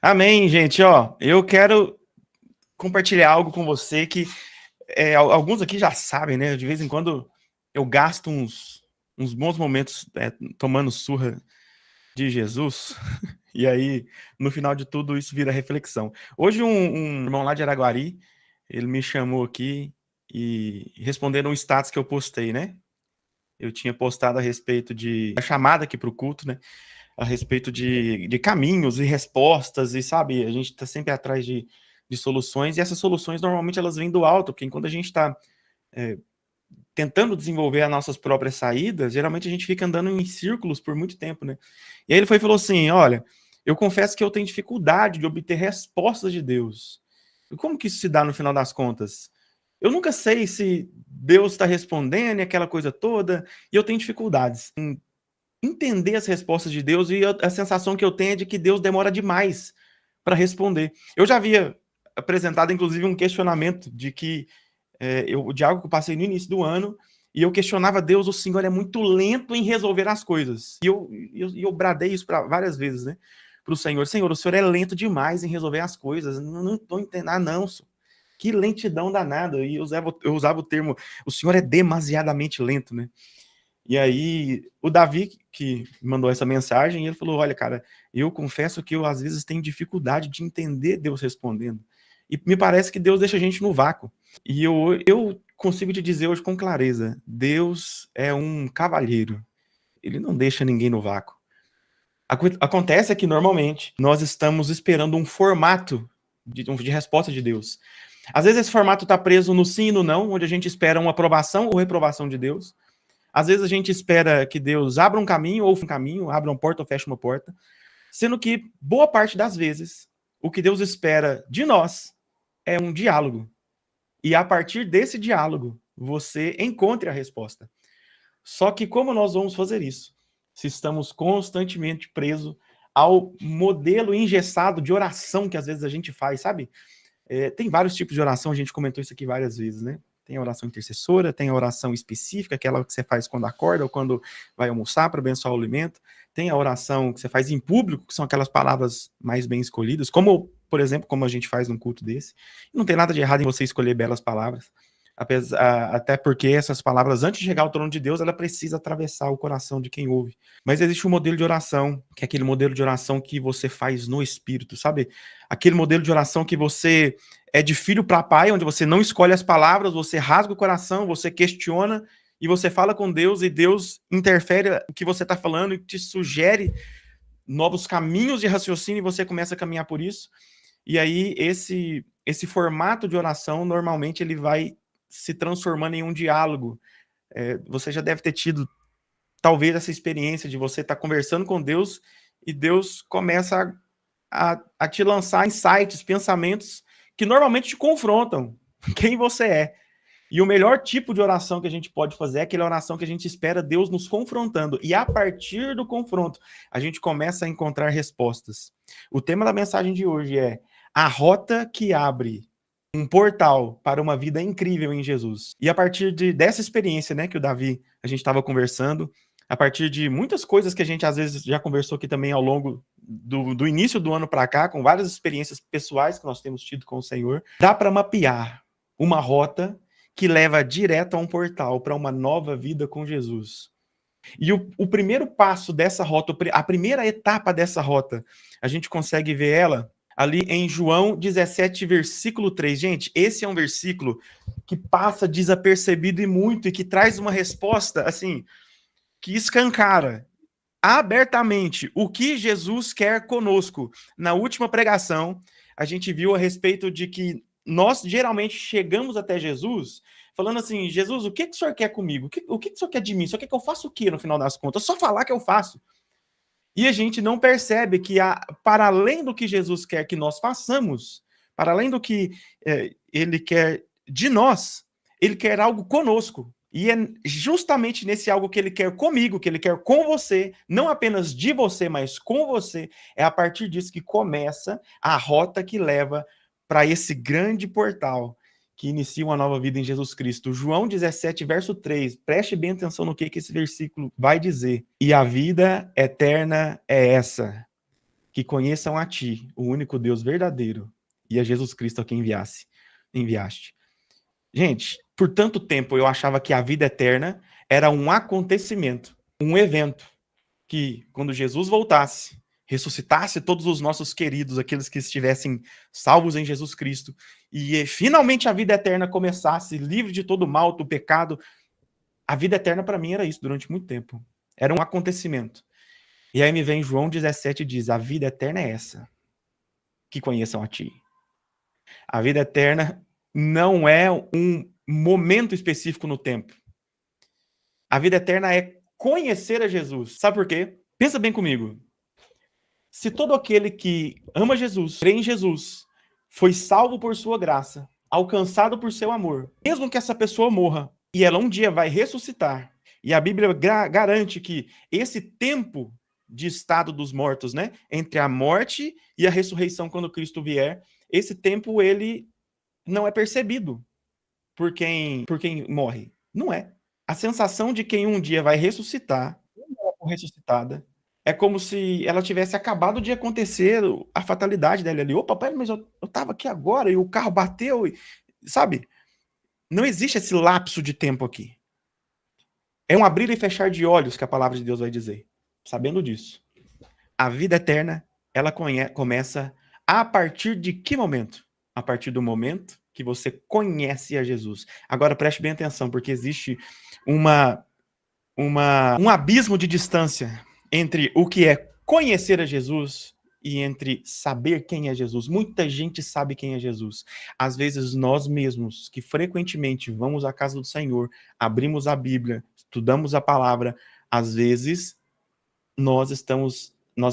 Amém, gente. Ó, eu quero compartilhar algo com você que alguns aqui já sabem, né? De vez em quando eu gasto uns bons momentos tomando surra de Jesus, e aí, no final de tudo, isso vira reflexão. Hoje, um irmão lá de Araguari, ele me chamou aqui e respondendo um status que eu postei, né? Eu tinha postado a respeito de a chamada aqui para o culto, né? A respeito de caminhos e respostas, e sabe, a gente está sempre atrás de soluções, e essas soluções normalmente elas vêm do alto, porque enquanto a gente está tentando desenvolver as nossas próprias saídas, geralmente a gente fica andando em círculos por muito tempo, né? E aí ele foi e falou assim: olha, eu confesso que eu tenho dificuldade de obter respostas de Deus. E como que isso se dá no final das contas? Eu nunca sei se Deus está respondendo e aquela coisa toda, e eu tenho dificuldades em entender as respostas de Deus, e a sensação que eu tenho é de que Deus demora demais para responder. Eu já havia apresentado, inclusive, um questionamento de que de algo que eu passei no início do ano, e eu questionava Deus, o Senhor é muito lento em resolver as coisas. E eu bradei isso várias vezes, né? Para o Senhor: Senhor, o Senhor é lento demais em resolver as coisas. Não estou entendendo, não. Que lentidão danada. E eu usava o termo: o Senhor é demasiadamente lento, né? E aí, o Davi, que mandou essa mensagem, ele falou: olha, cara, eu confesso que eu às vezes tenho dificuldade de entender Deus respondendo. E me parece que Deus deixa a gente no vácuo. E eu consigo te dizer hoje com clareza: Deus é um cavalheiro. Ele não deixa ninguém no vácuo. Acontece que, normalmente, nós estamos esperando um formato de resposta de Deus. Às vezes esse formato está preso no sim e no não, onde a gente espera uma aprovação ou reprovação de Deus. Às vezes a gente espera que Deus abra um caminho ou um caminho, abra uma porta ou feche uma porta, sendo que boa parte das vezes o que Deus espera de nós é um diálogo. E a partir desse diálogo você encontre a resposta. Só que como nós vamos fazer isso? Se estamos constantemente presos ao modelo engessado de oração que às vezes a gente faz, sabe? Tem vários tipos de oração, a gente comentou isso aqui várias vezes, né? Tem a oração intercessora, tem a oração específica, aquela que você faz quando acorda ou quando vai almoçar para abençoar o alimento. Tem a oração que você faz em público, que são aquelas palavras mais bem escolhidas, como, por exemplo, como a gente faz num culto desse. Não tem nada de errado em você escolher belas palavras, até porque essas palavras, antes de chegar ao trono de Deus, ela precisa atravessar o coração de quem ouve. Mas existe um modelo de oração, que é aquele modelo de oração que você faz no Espírito, sabe? Aquele modelo de oração que você é de filho para pai, onde você não escolhe as palavras, você rasga o coração, você questiona e você fala com Deus, e Deus interfere o que você está falando e te sugere novos caminhos de raciocínio, e você começa a caminhar por isso. E aí esse formato de oração, normalmente, ele vai se transformando em um diálogo. Você já deve ter tido, talvez, essa experiência de você estar conversando com Deus e Deus começa a te lançar insights, pensamentos que normalmente te confrontam quem você é. E o melhor tipo de oração que a gente pode fazer é aquela oração que a gente espera Deus nos confrontando. E a partir do confronto, a gente começa a encontrar respostas. O tema da mensagem de hoje é a rota que abre um portal para uma vida incrível em Jesus. E a partir dessa experiência, né, que o Davi, a gente estava conversando, a partir de muitas coisas que a gente às vezes já conversou aqui também ao longo do início do ano para cá, com várias experiências pessoais que nós temos tido com o Senhor, dá para mapear uma rota que leva direto a um portal para uma nova vida com Jesus. E o primeiro passo dessa rota, a primeira etapa dessa rota, a gente consegue ver ela ali em João 17, versículo 3. Gente, esse é um versículo que passa desapercebido e que traz uma resposta, assim, que escancara abertamente o que Jesus quer conosco. Na última pregação, a gente viu a respeito de que nós geralmente chegamos até Jesus falando assim: Jesus, o que o senhor quer comigo? O que o senhor quer de mim? O senhor quer que eu faça o quê no final das contas? Só falar que eu faço. E a gente não percebe que, para além do que Jesus quer que nós façamos, para além do que ele quer de nós, ele quer algo conosco. E é justamente nesse algo que ele quer comigo, que ele quer com você, não apenas de você, mas com você, é a partir disso que começa a rota que leva para esse grande portal que inicia uma nova vida em Jesus Cristo. João 17, verso 3, preste bem atenção no que esse versículo vai dizer. E a vida eterna é essa, que conheçam a ti, o único Deus verdadeiro, e a Jesus Cristo a quem enviaste. Gente, por tanto tempo eu achava que a vida eterna era um acontecimento, um evento, que quando Jesus voltasse, ressuscitasse todos os nossos queridos, aqueles que estivessem salvos em Jesus Cristo, e finalmente a vida eterna começasse, livre de todo mal, do pecado. A vida eterna para mim era isso durante muito tempo. Era um acontecimento. E aí me vem João 17 e diz: a vida eterna é essa, que conheçam a ti. A vida eterna não é um momento específico no tempo. A vida eterna é conhecer a Jesus. Sabe por quê? Pensa bem comigo. Se todo aquele que ama Jesus, crê em Jesus, foi salvo por sua graça, alcançado por seu amor, mesmo que essa pessoa morra e ela um dia vai ressuscitar, e a Bíblia garante que esse tempo de estado dos mortos, né, entre a morte e a ressurreição quando Cristo vier, esse tempo ele não é percebido por quem morre. Não é. A sensação de quem um dia vai ressuscitar, ou ressuscitada, é como se ela tivesse acabado de acontecer a fatalidade dela ali. Opa, pai, mas eu tava aqui agora e o carro bateu, sabe? Não existe esse lapso de tempo aqui. É um abrir e fechar de olhos que a palavra de Deus vai dizer. Sabendo disso, a vida eterna, ela começa a partir de que momento? A partir do momento que você conhece a Jesus. Agora preste bem atenção, porque existe um abismo de distância entre o que é conhecer a Jesus e entre saber quem é Jesus. Muita gente sabe quem é Jesus. Às vezes nós mesmos, que frequentemente vamos à casa do Senhor, abrimos a Bíblia, estudamos a palavra, às vezes nós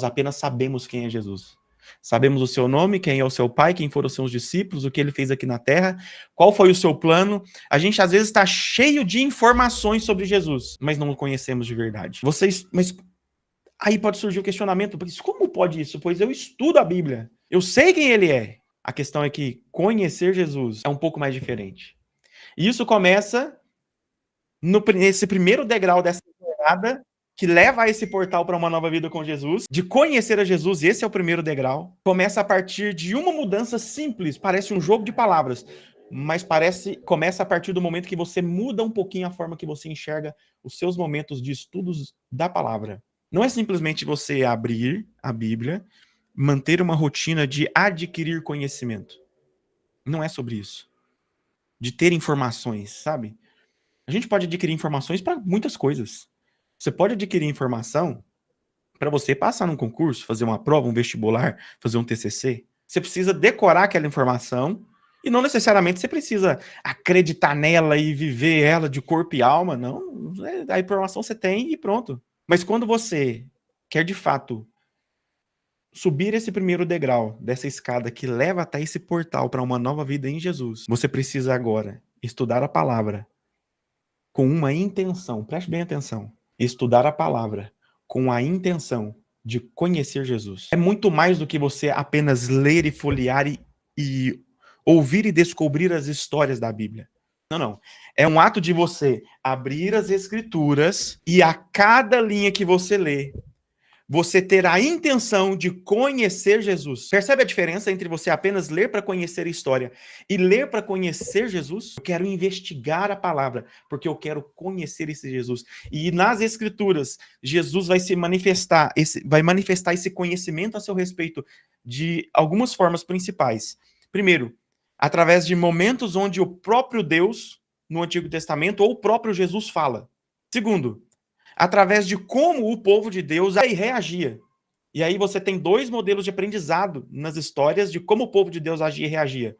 apenas sabemos quem é Jesus. Sabemos o seu nome, quem é o seu pai, quem foram os seus discípulos, o que ele fez aqui na terra, qual foi o seu plano. A gente às vezes está cheio de informações sobre Jesus, mas não o conhecemos de verdade. Mas aí pode surgir o questionamento, como pode isso? Pois eu estudo a Bíblia, eu sei quem ele é. A questão é que conhecer Jesus é um pouco mais diferente. E isso começa nesse primeiro degrau dessa jornada que leva a esse portal para uma nova vida com Jesus, de conhecer a Jesus, esse é o primeiro degrau. Começa a partir de uma mudança simples, parece um jogo de palavras, mas começa a partir do momento que você muda um pouquinho a forma que você enxerga os seus momentos de estudos da palavra. Não é simplesmente você abrir a Bíblia, manter uma rotina de adquirir conhecimento. Não é sobre isso. De ter informações, sabe? A gente pode adquirir informações para muitas coisas. Você pode adquirir informação para você passar num concurso, fazer uma prova, um vestibular, fazer um TCC. Você precisa decorar aquela informação e não necessariamente você precisa acreditar nela e viver ela de corpo e alma. Não, a informação você tem e pronto. Mas quando você quer de fato subir esse primeiro degrau dessa escada que leva até esse portal para uma nova vida em Jesus, você precisa agora estudar a palavra com uma intenção. Preste bem atenção. Estudar a palavra com a intenção de conhecer Jesus. É muito mais do que você apenas ler e folhear e ouvir e descobrir as histórias da Bíblia. Não, não. É um ato de você abrir as escrituras e a cada linha que você lê, você ter a intenção de conhecer Jesus. Percebe a diferença entre você apenas ler para conhecer a história e ler para conhecer Jesus? Eu quero investigar a palavra, porque eu quero conhecer esse Jesus. E nas escrituras, Jesus vai vai manifestar esse conhecimento a seu respeito de algumas formas principais. Primeiro, através de momentos onde o próprio Deus, no Antigo Testamento, ou o próprio Jesus fala. Segundo, através de como o povo de Deus aí reagia. E aí você tem dois modelos de aprendizado nas histórias de como o povo de Deus agia e reagia.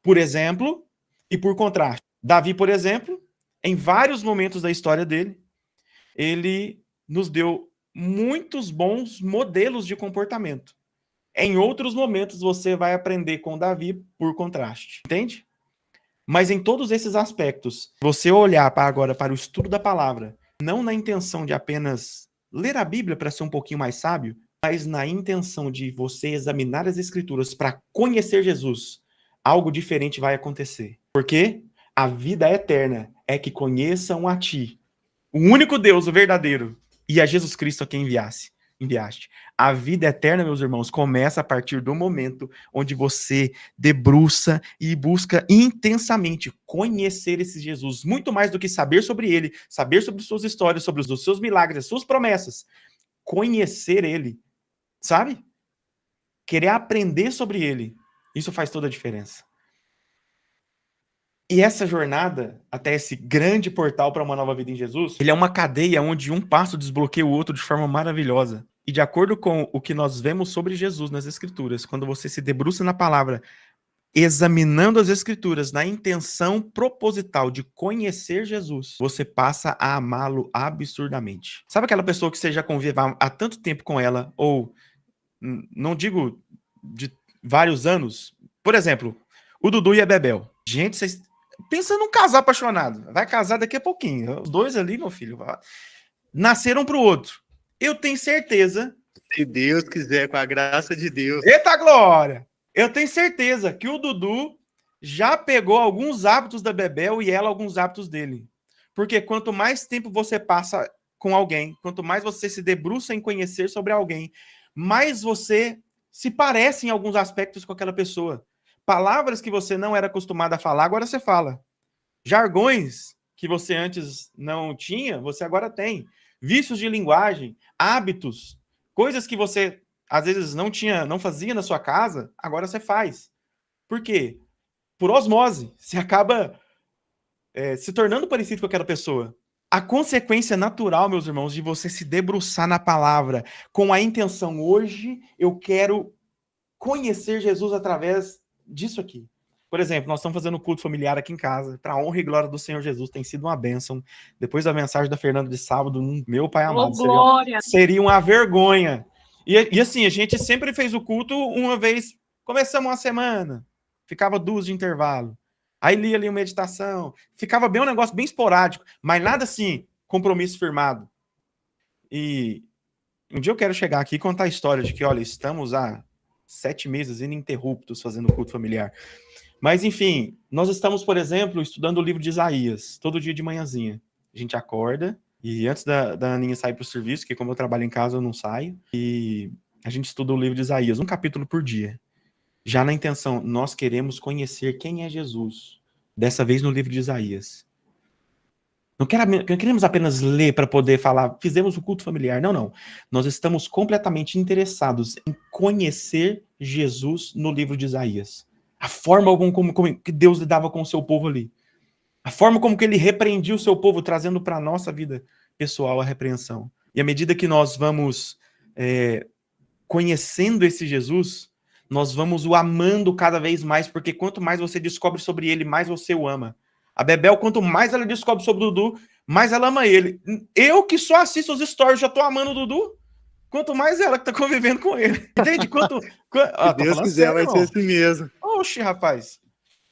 Por exemplo, e por contraste. Davi, por exemplo, em vários momentos da história dele, ele nos deu muitos bons modelos de comportamento. Em outros momentos você vai aprender com Davi por contraste. Entende? Mas em todos esses aspectos, você olhar agora para o estudo da palavra, não na intenção de apenas ler a Bíblia para ser um pouquinho mais sábio, mas na intenção de você examinar as Escrituras para conhecer Jesus, algo diferente vai acontecer. Porque a vida eterna é que conheçam a Ti, o único Deus, o verdadeiro, e a Jesus Cristo a quem enviasse. enviaste. A vida eterna, meus irmãos, começa a partir do momento onde você debruça e busca intensamente conhecer esse Jesus, muito mais do que saber sobre ele, saber sobre suas histórias, sobre os seus milagres, as suas promessas. Conhecer ele, sabe? Querer aprender sobre ele. Isso faz toda a diferença. E essa jornada, até esse grande portal para uma nova vida em Jesus, ele é uma cadeia onde um passo desbloqueia o outro de forma maravilhosa. E de acordo com o que nós vemos sobre Jesus nas Escrituras, quando você se debruça na palavra, examinando as Escrituras na intenção proposital de conhecer Jesus, você passa a amá-lo absurdamente. Sabe aquela pessoa que você já convive há tanto tempo com ela, ou não digo de vários anos, por exemplo, o Dudu e a Bebel. Gente, vocês pensa num casal apaixonado. Vai casar daqui a pouquinho. Os dois ali, meu filho, nasceram pro outro. Eu tenho certeza. Se Deus quiser, com a graça de Deus. Eita glória! Eu tenho certeza que o Dudu já pegou alguns hábitos da Bebel e ela alguns hábitos dele. Porque quanto mais tempo você passa com alguém, quanto mais você se debruça em conhecer sobre alguém, mais você se parece em alguns aspectos com aquela pessoa. Palavras que você não era acostumado a falar, agora você fala. Jargões que você antes não tinha, você agora tem. Vícios de linguagem, hábitos, coisas que você às vezes não fazia na sua casa, agora você faz. Por quê? Por osmose. Você acaba se tornando parecido com aquela pessoa. A consequência natural, meus irmãos, de você se debruçar na palavra com a intenção, hoje eu quero conhecer Jesus através disso aqui. Por exemplo, nós estamos fazendo culto familiar aqui em casa, para a honra e glória do Senhor Jesus, tem sido uma bênção. Depois da mensagem da Fernanda de sábado, meu pai amado, seria uma vergonha. E assim, a gente sempre fez o culto uma vez, começamos uma semana, ficava 2 de intervalo. Aí lia ali uma meditação, ficava bem um negócio bem esporádico, mas nada assim, compromisso firmado. E um dia eu quero chegar aqui e contar a história de que, olha, estamos há 7 meses ininterruptos fazendo culto familiar. Mas, enfim, nós estamos, por exemplo, estudando o livro de Isaías, todo dia de manhãzinha. A gente acorda, e antes da Aninha sair para o serviço, que como eu trabalho em casa, eu não saio, e a gente estuda o livro de Isaías, um capítulo por dia. Já na intenção, nós queremos conhecer quem é Jesus, dessa vez no livro de Isaías. Não queremos apenas ler para poder falar, fizemos o culto familiar. Não, não. Nós estamos completamente interessados em conhecer Jesus no livro de Isaías. A forma como que Deus lidava com o seu povo ali. A forma como que ele repreendia o seu povo, trazendo para a nossa vida pessoal a repreensão. E à medida que nós vamos conhecendo esse Jesus, nós vamos o amando cada vez mais, porque quanto mais você descobre sobre ele, mais você o ama. A Bebel, quanto mais ela descobre sobre o Dudu, mais ela ama ele. Eu que só assisto os stories, já tô amando o Dudu. Quanto mais ela que tá convivendo com ele. Entende? Se Deus quiser, sério, vai ser assim mesmo. Oxi, rapaz.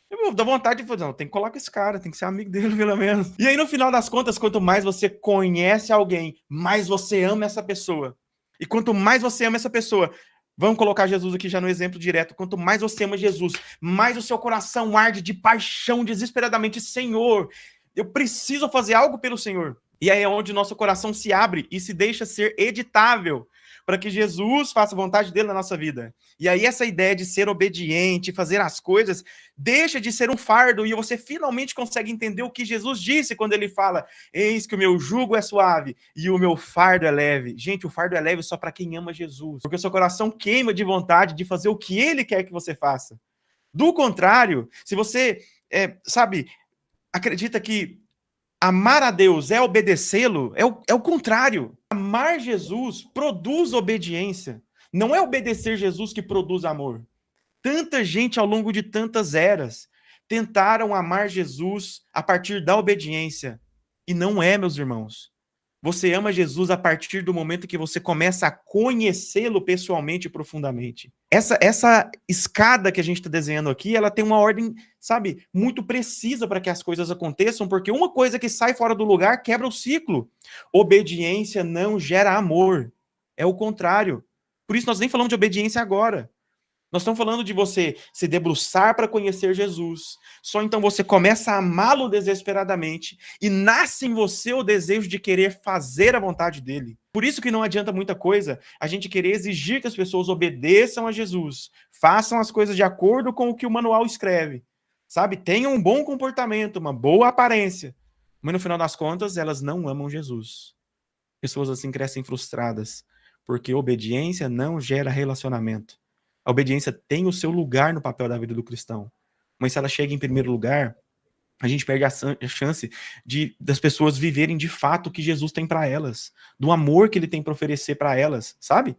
Eu dou vontade de fazer, não, tem que colocar esse cara, tem que ser amigo dele, pelo menos. E aí, no final das contas, quanto mais você conhece alguém, mais você ama essa pessoa. E quanto mais você ama essa pessoa, vamos colocar Jesus aqui já no exemplo direto, quanto mais você ama Jesus, mais o seu coração arde de paixão, desesperadamente, Senhor, eu preciso fazer algo pelo Senhor. E aí é onde nosso coração se abre e se deixa ser editável, para que Jesus faça a vontade dele na nossa vida. E aí essa ideia de ser obediente, fazer as coisas, deixa de ser um fardo e você finalmente consegue entender o que Jesus disse quando ele fala, eis que o meu jugo é suave e o meu fardo é leve. Gente, o fardo é leve só para quem ama Jesus, porque o seu coração queima de vontade de fazer o que ele quer que você faça. Do contrário, se você, acredita que amar a Deus é obedecê-lo, é o contrário. Amar Jesus produz obediência. Não é obedecer Jesus que produz amor. Tanta gente ao longo de tantas eras tentaram amar Jesus a partir da obediência. E não é, meus irmãos. Você ama Jesus a partir do momento que você começa a conhecê-lo pessoalmente e profundamente. Essa escada que a gente está desenhando aqui, ela tem uma ordem, muito precisa para que as coisas aconteçam, porque uma coisa que sai fora do lugar quebra o ciclo. Obediência não gera amor. É o contrário. Por isso nós nem falamos de obediência agora. Nós estamos falando de você se debruçar para conhecer Jesus. Só então você começa a amá-lo desesperadamente e nasce em você o desejo de querer fazer a vontade dele. Por isso que não adianta muita coisa a gente querer exigir que as pessoas obedeçam a Jesus, façam as coisas de acordo com o que o manual escreve, sabe? Tenham um bom comportamento, uma boa aparência, mas no final das contas elas não amam Jesus. Pessoas assim crescem frustradas, porque obediência não gera relacionamento. A obediência tem o seu lugar no papel da vida do cristão. Mas se ela chega em primeiro lugar, a gente perde a chance das pessoas viverem de fato o que Jesus tem para elas, do amor que ele tem para oferecer para elas, sabe?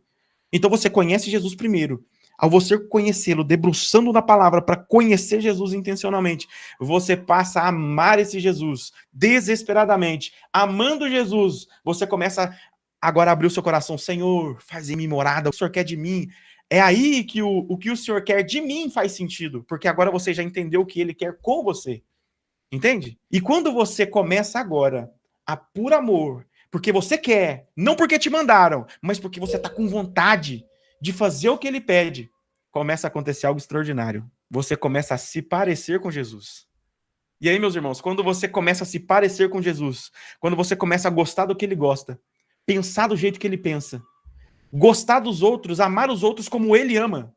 Então você conhece Jesus primeiro. Ao você conhecê-lo, debruçando na palavra para conhecer Jesus intencionalmente, você passa a amar esse Jesus desesperadamente. Amando Jesus, você começa agora a abrir o seu coração. Senhor, faz em mim morada, o Senhor quer de mim. É aí que o que o Senhor quer de mim faz sentido, porque agora você já entendeu o que ele quer com você. Entende? E quando você começa agora a por amor, porque você quer, não porque te mandaram, mas porque você está com vontade de fazer o que ele pede, começa a acontecer algo extraordinário. Você começa a se parecer com Jesus. E aí, meus irmãos, quando você começa a se parecer com Jesus, quando você começa a gostar do que ele gosta, pensar do jeito que ele pensa, gostar dos outros, amar os outros como ele ama.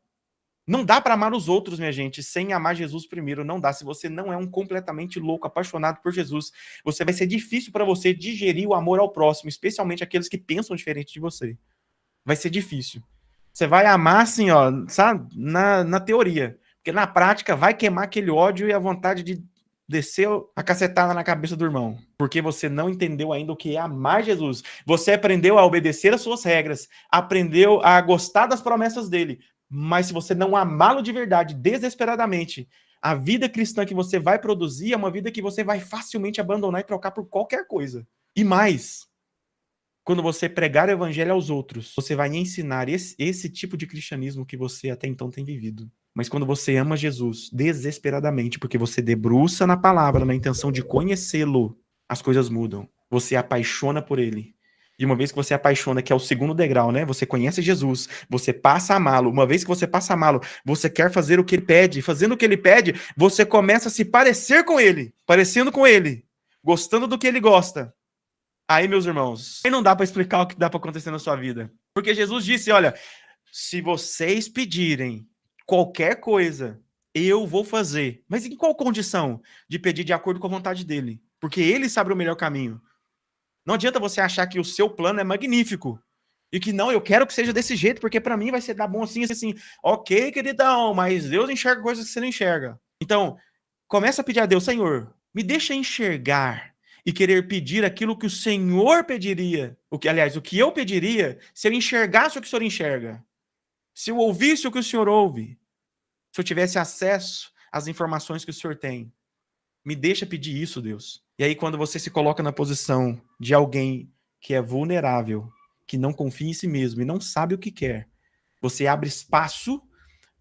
Não dá para amar os outros, minha gente, sem amar Jesus primeiro. Não dá. Se você não é um completamente louco, apaixonado por Jesus, vai ser difícil para você digerir o amor ao próximo, especialmente aqueles que pensam diferente de você. Vai ser difícil. Você vai amar assim, ó, sabe, na teoria. Porque na prática vai queimar aquele ódio e a vontade de descer a cacetada na cabeça do irmão. Porque você não entendeu ainda o que é amar Jesus. Você aprendeu a obedecer às suas regras, aprendeu a gostar das promessas dele. Mas se você não amá-lo de verdade, desesperadamente, a vida cristã que você vai produzir é uma vida que você vai facilmente abandonar e trocar por qualquer coisa. E mais, quando você pregar o evangelho aos outros, você vai ensinar esse tipo de cristianismo que você até então tem vivido. Mas quando você ama Jesus desesperadamente, porque você debruça na palavra, na intenção de conhecê-lo, as coisas mudam. Você apaixona por ele. E uma vez que você apaixona, que é o segundo degrau, né? Você conhece Jesus, você passa a amá-lo. Uma vez que você passa a amá-lo, você quer fazer o que ele pede. Fazendo o que ele pede, você começa a se parecer com ele, parecendo com ele, gostando do que ele gosta. Aí, meus irmãos, aí não dá para explicar o que dá para acontecer na sua vida. Porque Jesus disse, olha, se vocês pedirem qualquer coisa, eu vou fazer. Mas em qual condição? De pedir de acordo com a vontade dele. Porque ele sabe o melhor caminho. Não adianta você achar que o seu plano é magnífico. E que não, eu quero que seja desse jeito, porque para mim vai ser dar bom assim, assim. Ok, queridão, mas Deus enxerga coisas que você não enxerga. Então, começa a pedir a Deus, Senhor, me deixa enxergar e querer pedir aquilo que o Senhor pediria. O que eu pediria se eu enxergasse o que o Senhor enxerga. Se eu ouvisse o que o Senhor ouve. Se eu tivesse acesso às informações que o Senhor tem. Me deixa pedir isso, Deus. E aí, quando você se coloca na posição de alguém que é vulnerável, que não confia em si mesmo e não sabe o que quer, você abre espaço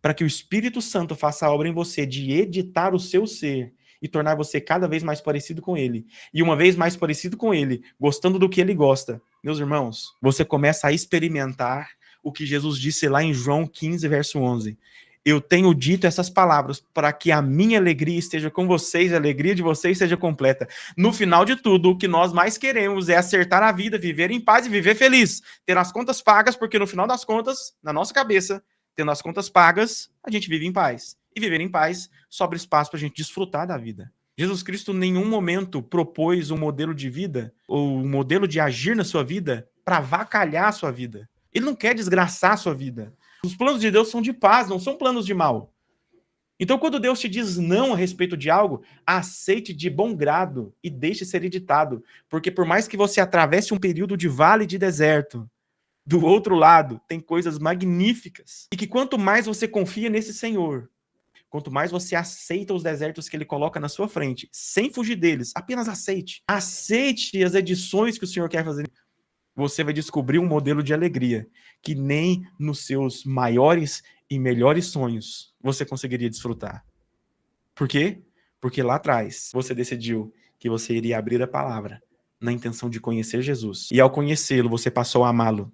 para que o Espírito Santo faça a obra em você de editar o seu ser e tornar você cada vez mais parecido com ele. E uma vez mais parecido com ele, gostando do que ele gosta, meus irmãos, você começa a experimentar o que Jesus disse lá em João 15, verso 11. Eu tenho dito essas palavras para que a minha alegria esteja com vocês, a alegria de vocês seja completa. No final de tudo, o que nós mais queremos é acertar a vida, viver em paz e viver feliz. Ter as contas pagas, porque no final das contas, na nossa cabeça, tendo as contas pagas, a gente vive em paz. E viver em paz sobra espaço para a gente desfrutar da vida. Jesus Cristo em nenhum momento propôs um modelo de vida ou um modelo de agir na sua vida para avacalhar a sua vida. Ele não quer desgraçar a sua vida. Os planos de Deus são de paz, não são planos de mal. Então, quando Deus te diz não a respeito de algo, aceite de bom grado e deixe ser editado. Porque por mais que você atravesse um período de vale de deserto, do outro lado tem coisas magníficas. E que quanto mais você confia nesse Senhor, quanto mais você aceita os desertos que ele coloca na sua frente, sem fugir deles, apenas aceite. Aceite as edições que o Senhor quer fazer. Você vai descobrir um modelo de alegria que nem nos seus maiores e melhores sonhos você conseguiria desfrutar. Por quê? Porque lá atrás você decidiu que você iria abrir a palavra na intenção de conhecer Jesus. E ao conhecê-lo, você passou a amá-lo.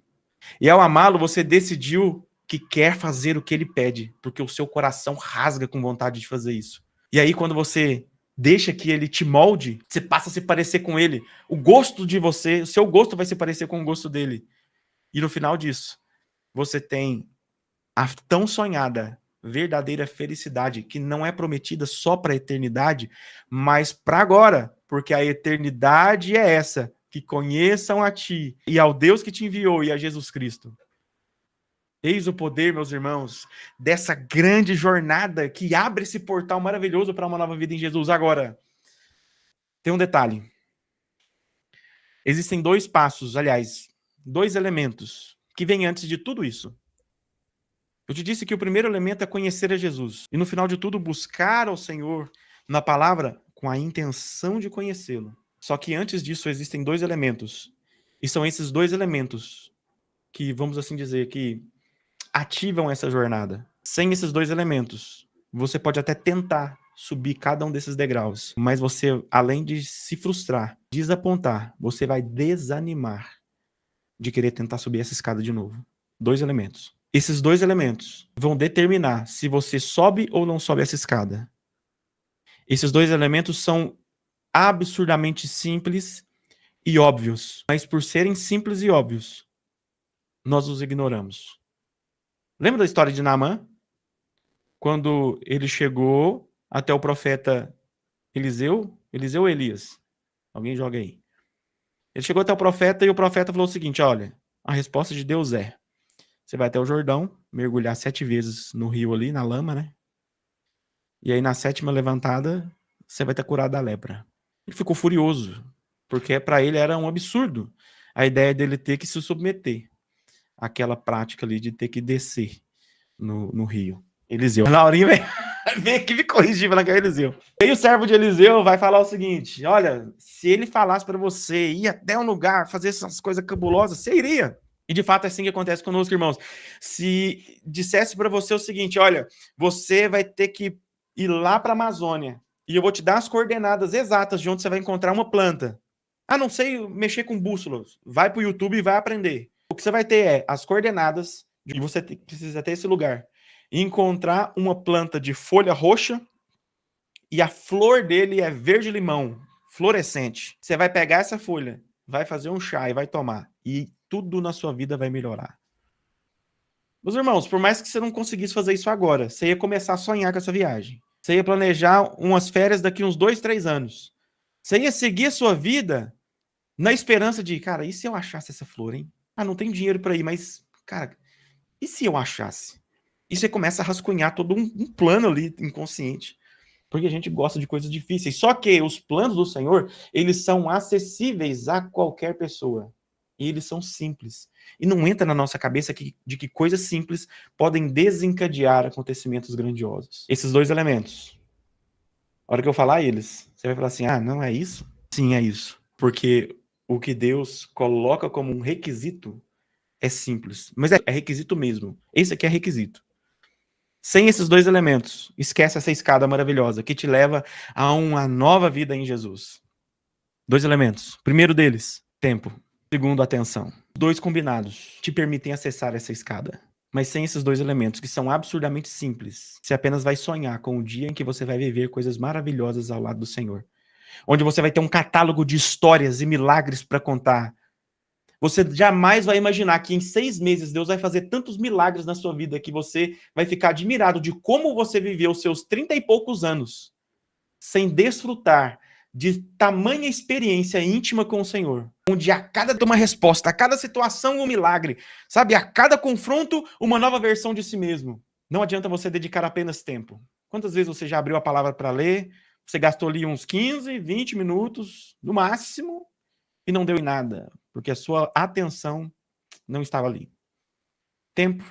E ao amá-lo, você decidiu que quer fazer o que ele pede, porque o seu coração rasga com vontade de fazer isso. E aí, quando você deixa que ele te molde, você passa a se parecer com ele. O gosto de você, o seu gosto vai se parecer com o gosto dele. E no final disso, você tem a tão sonhada verdadeira felicidade, que não é prometida só para a eternidade, mas para agora, porque a eternidade é essa, que conheçam a ti e ao Deus que te enviou e a Jesus Cristo. Eis o poder, meus irmãos, dessa grande jornada que abre esse portal maravilhoso para uma nova vida em Jesus. Agora, tem um detalhe. Existem 2 passos, aliás, 2 elementos que vêm antes de tudo isso. Eu te disse que o primeiro elemento é conhecer a Jesus. E no final de tudo, buscar ao Senhor na palavra com a intenção de conhecê-lo. Só que antes disso existem 2 elementos. E são esses 2 elementos que, vamos assim dizer, que ativam essa jornada. Sem esses 2 elementos, você pode até tentar subir cada um desses degraus, mas você, além de se frustrar, desapontar, você vai desanimar de querer tentar subir essa escada de novo. 2 elementos. Esses 2 elementos vão determinar se você sobe ou não sobe essa escada. Esses 2 elementos são absurdamente simples e óbvios, mas por serem simples e óbvios, nós os ignoramos. Lembra da história de Naamã? Quando ele chegou até o profeta Eliseu? Eliseu ou Elias? Alguém joga aí. Ele chegou até o profeta e o profeta falou o seguinte, olha, a resposta de Deus é, você vai até o Jordão, mergulhar 7 vezes no rio ali, na lama, né? E aí na 7ª levantada, você vai estar curado da lepra. Ele ficou furioso, porque para ele era um absurdo a ideia dele ter que se submeter àquela prática ali de ter que descer no rio. Eliseu. A Laurinha vem aqui me corrigir, falando que é Eliseu. E aí o servo de Eliseu vai falar o seguinte, olha, se ele falasse para você ir até um lugar, fazer essas coisas cabulosas, você iria. E de fato é assim que acontece conosco, irmãos. Se dissesse para você o seguinte, olha, você vai ter que ir lá para a Amazônia e eu vou te dar as coordenadas exatas de onde você vai encontrar uma planta. Ah, não sei mexer com bússolas. Vai para o YouTube e vai aprender. O que você vai ter é as coordenadas de você precisa ter esse lugar. Encontrar uma planta de folha roxa e a flor dele é verde-limão, fluorescente. Você vai pegar essa folha, vai fazer um chá e vai tomar. E tudo na sua vida vai melhorar. Meus irmãos, por mais que você não conseguisse fazer isso agora, você ia começar a sonhar com essa viagem. Você ia planejar umas férias daqui uns 2, 3 anos. Você ia seguir a sua vida na esperança de, cara, e se eu achasse essa flor, hein? Ah, não tem dinheiro para ir, mas, cara, e se eu achasse? E você começa a rascunhar todo um plano ali inconsciente. Porque a gente gosta de coisas difíceis. Só que os planos do Senhor, eles são acessíveis a qualquer pessoa. E eles são simples. E não entra na nossa cabeça de que coisas simples podem desencadear acontecimentos grandiosos. Esses 2 elementos. A hora que eu falar eles, você vai falar assim, ah, não é isso? Sim, é isso. Porque o que Deus coloca como um requisito é simples. Mas é requisito mesmo. Esse aqui é requisito. Sem esses 2 elementos, esquece essa escada maravilhosa que te leva a uma nova vida em Jesus. 2 elementos. Primeiro deles, tempo. Segundo, atenção. 2 combinados te permitem acessar essa escada. Mas sem esses 2 elementos, que são absurdamente simples, você apenas vai sonhar com o dia em que você vai viver coisas maravilhosas ao lado do Senhor. Onde você vai ter um catálogo de histórias e milagres para contar. Você jamais vai imaginar que em 6 meses Deus vai fazer tantos milagres na sua vida que você vai ficar admirado de como você viveu os seus 30 e poucos anos sem desfrutar de tamanha experiência íntima com o Senhor. Onde a cada uma resposta, a cada situação um milagre, sabe? A cada confronto uma nova versão de si mesmo. Não adianta você dedicar apenas tempo. Quantas vezes você já abriu a palavra para ler, você gastou ali uns 15, 20 minutos no máximo e não deu em nada, porque a sua atenção não estava ali. Tempo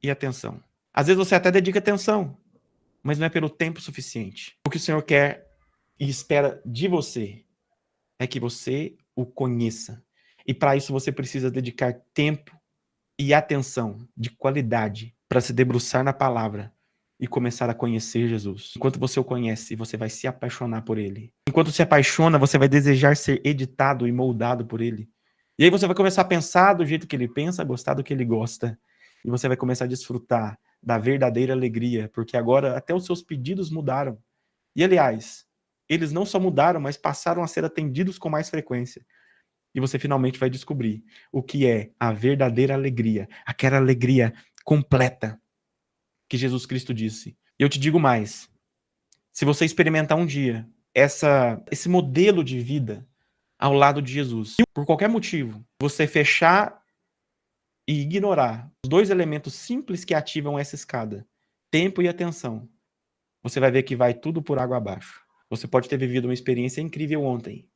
e atenção. Às vezes você até dedica atenção, mas não é pelo tempo suficiente. O que o Senhor quer e espera de você é que você o conheça. E para isso você precisa dedicar tempo e atenção de qualidade para se debruçar na palavra e começar a conhecer Jesus. Enquanto você o conhece, você vai se apaixonar por ele. Enquanto se apaixona, você vai desejar ser editado e moldado por ele. E aí você vai começar a pensar do jeito que ele pensa, gostar do que ele gosta. E você vai começar a desfrutar da verdadeira alegria, porque agora até os seus pedidos mudaram. E, aliás, eles não só mudaram, mas passaram a ser atendidos com mais frequência. E você finalmente vai descobrir o que é a verdadeira alegria, aquela alegria completa que Jesus Cristo disse. E eu te digo mais, se você experimentar um dia esse modelo de vida ao lado de Jesus, e por qualquer motivo, você fechar e ignorar os dois elementos simples que ativam essa escada, tempo e atenção, você vai ver que vai tudo por água abaixo. Você pode ter vivido uma experiência incrível ontem.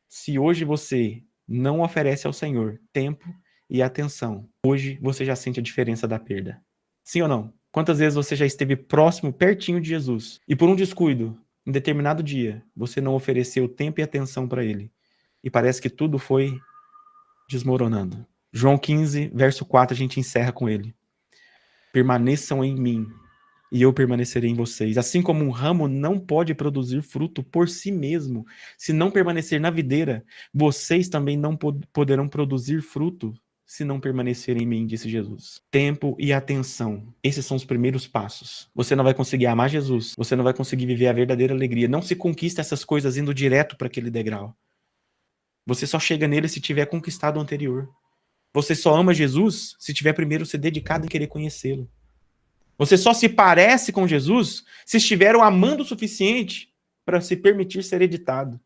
Se hoje você não oferece ao Senhor tempo e atenção, hoje você já sente a diferença da perda. Sim ou não? Quantas vezes você já esteve próximo, pertinho de Jesus, e por um descuido, em determinado dia, você não ofereceu tempo e atenção para Ele, e parece que tudo foi desmoronando. João 15, verso 4, a gente encerra com ele. Permaneçam em mim, e eu permanecerei em vocês. Assim como um ramo não pode produzir fruto por si mesmo, se não permanecer na videira, vocês também não poderão produzir fruto se não permanecerem em mim, disse Jesus. Tempo e atenção. Esses são os primeiros passos. Você não vai conseguir amar Jesus, você não vai conseguir viver a verdadeira alegria. Não se conquista essas coisas indo direto para aquele degrau. Você só chega nele se tiver conquistado o anterior. Você só ama Jesus se tiver primeiro se dedicado em querer conhecê-lo. Você só se parece com Jesus se estiver o amando o suficiente para se permitir ser editado.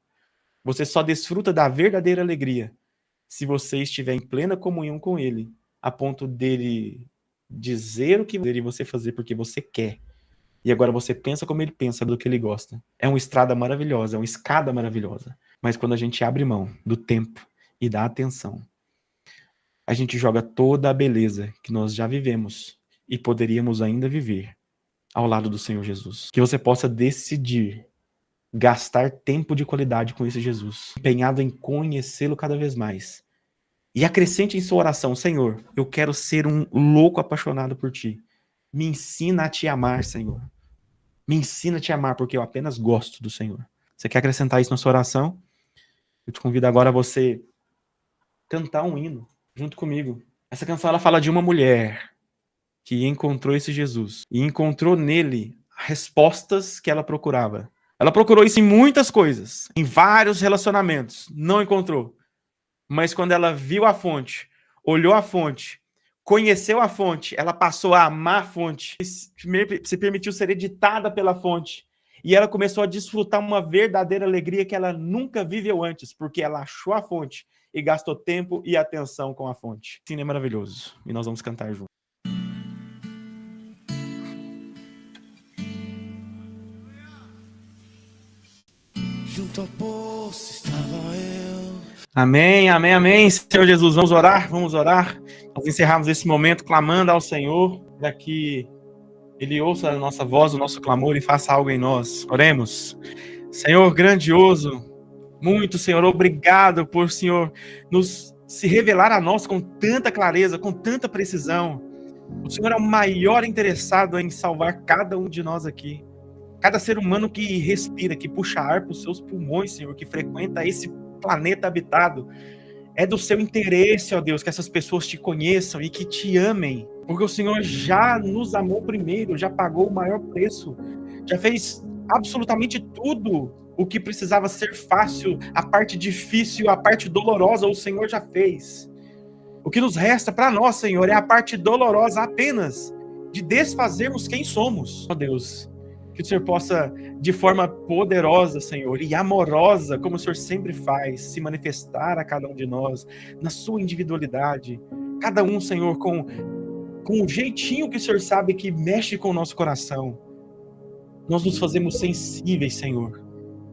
Você só desfruta da verdadeira alegria se você estiver em plena comunhão com Ele, a ponto dele dizer o que e você fazer porque você quer. E agora você pensa como Ele pensa, do que Ele gosta. É uma estrada maravilhosa, é uma escada maravilhosa. Mas quando a gente abre mão do tempo e da atenção, a gente joga toda a beleza que nós já vivemos e poderíamos ainda viver ao lado do Senhor Jesus. Que você possa decidir gastar tempo de qualidade com esse Jesus, empenhado em conhecê-lo cada vez mais. E acrescente em sua oração: Senhor, eu quero ser um louco apaixonado por Ti. Me ensina a Te amar, Senhor. Me ensina a Te amar, porque eu apenas gosto do Senhor. Você quer acrescentar isso na sua oração? Eu te convido agora a você cantar um hino junto comigo. Essa canção ela fala de uma mulher que encontrou esse Jesus e encontrou nele respostas que ela procurava. Ela procurou isso em muitas coisas, em vários relacionamentos, não encontrou. Mas quando ela viu a fonte, olhou a fonte, conheceu a fonte, ela passou a amar a fonte, se permitiu ser editada pela fonte. E ela começou a desfrutar uma verdadeira alegria que ela nunca viveu antes, porque ela achou a fonte e gastou tempo e atenção com a fonte. Sim, é maravilhoso. E nós vamos cantar juntos. Junto ao poço estava eu. Amém, amém, amém. Senhor Jesus, vamos orar, vamos orar. Nós encerramos esse momento clamando ao Senhor, para que Ele ouça a nossa voz, o nosso clamor e faça algo em nós. Oremos. Senhor grandioso, muito, Senhor, obrigado por, Senhor, nos se revelar a nós com tanta clareza, com tanta precisão. O Senhor é o maior interessado em salvar cada um de nós aqui. Cada ser humano que respira, que puxa ar para os seus pulmões, Senhor, que frequenta esse planeta habitado. É do seu interesse, ó Deus, que essas pessoas te conheçam e que te amem. Porque o Senhor já nos amou primeiro, já pagou o maior preço. Já fez absolutamente tudo o que precisava ser fácil, a parte difícil, a parte dolorosa, o Senhor já fez. O que nos resta para nós, Senhor, é a parte dolorosa apenas de desfazermos quem somos. Ó Deus, que o Senhor possa, de forma poderosa, Senhor, e amorosa, como o Senhor sempre faz, se manifestar a cada um de nós, na sua individualidade. Cada um, Senhor, com o jeitinho que o Senhor sabe que mexe com o nosso coração. Nós nos fazemos sensíveis, Senhor,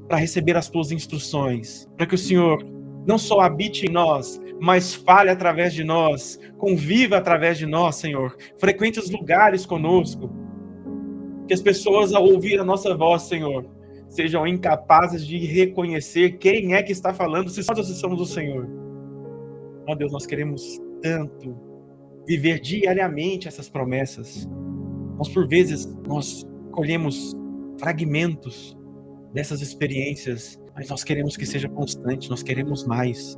para receber as tuas instruções, para que o Senhor não só habite em nós, mas fale através de nós, conviva através de nós, Senhor, frequente os lugares conosco, que as pessoas, ao ouvir a nossa voz, Senhor, sejam incapazes de reconhecer quem é que está falando, se nós somos o Senhor. Ó Deus, nós queremos tanto viver diariamente essas promessas. Nós, por vezes, nós colhemos fragmentos dessas experiências, mas nós queremos que seja constante, nós queremos mais.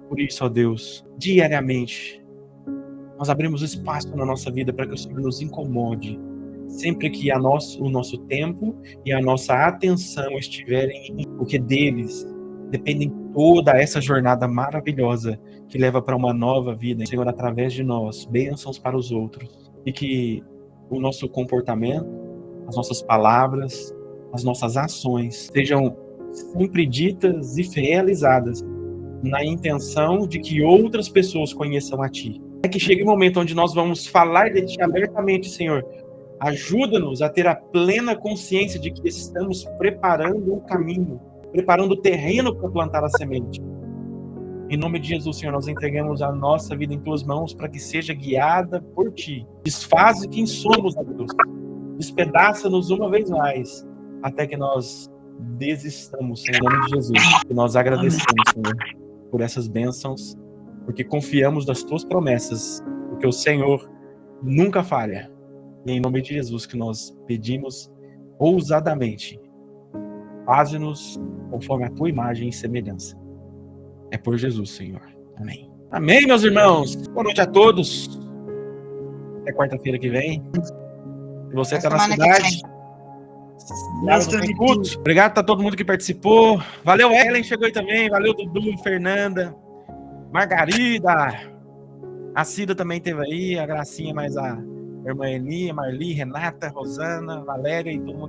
Por isso, ó Deus, diariamente, Nós abrimos espaço na nossa vida para que o Senhor nos incomode. Sempre que o nosso tempo e a nossa atenção estiverem em porque deles dependem toda essa jornada maravilhosa que leva para uma nova vida, Senhor, através de nós, bênçãos para os outros. E que o nosso comportamento, as nossas palavras, as nossas ações sejam sempre ditas e realizadas na intenção de que outras pessoas conheçam a Ti. É que chegue o momento onde nós vamos falar de Ti abertamente, Senhor. Ajuda-nos a ter a plena consciência de que estamos preparando o caminho, preparando o terreno para plantar a semente. Em nome de Jesus, Senhor, nós entregamos a nossa vida em Tuas mãos para que seja guiada por Ti. Desfaz quem somos, Deus. Despedaça-nos uma vez mais, até que nós desistamos, Senhor, em nome de Jesus. E nós agradecemos, Senhor, por essas bênçãos, porque confiamos nas Tuas promessas, porque o Senhor nunca falha. E em nome de Jesus que nós pedimos ousadamente. Faze-nos conforme a Tua imagem e semelhança. É por Jesus, Senhor. Amém. Amém, meus irmãos. Boa noite a todos. Até quarta-feira que vem. Se você está na cidade, obrigado a todo mundo que participou. Valeu, Ellen, chegou aí também. Valeu, Dudu, Fernanda, Margarida. A Cida também esteve aí. A Gracinha, mais a irmã Eni, Marli, Renata, Rosana, Valéria e todo mundo.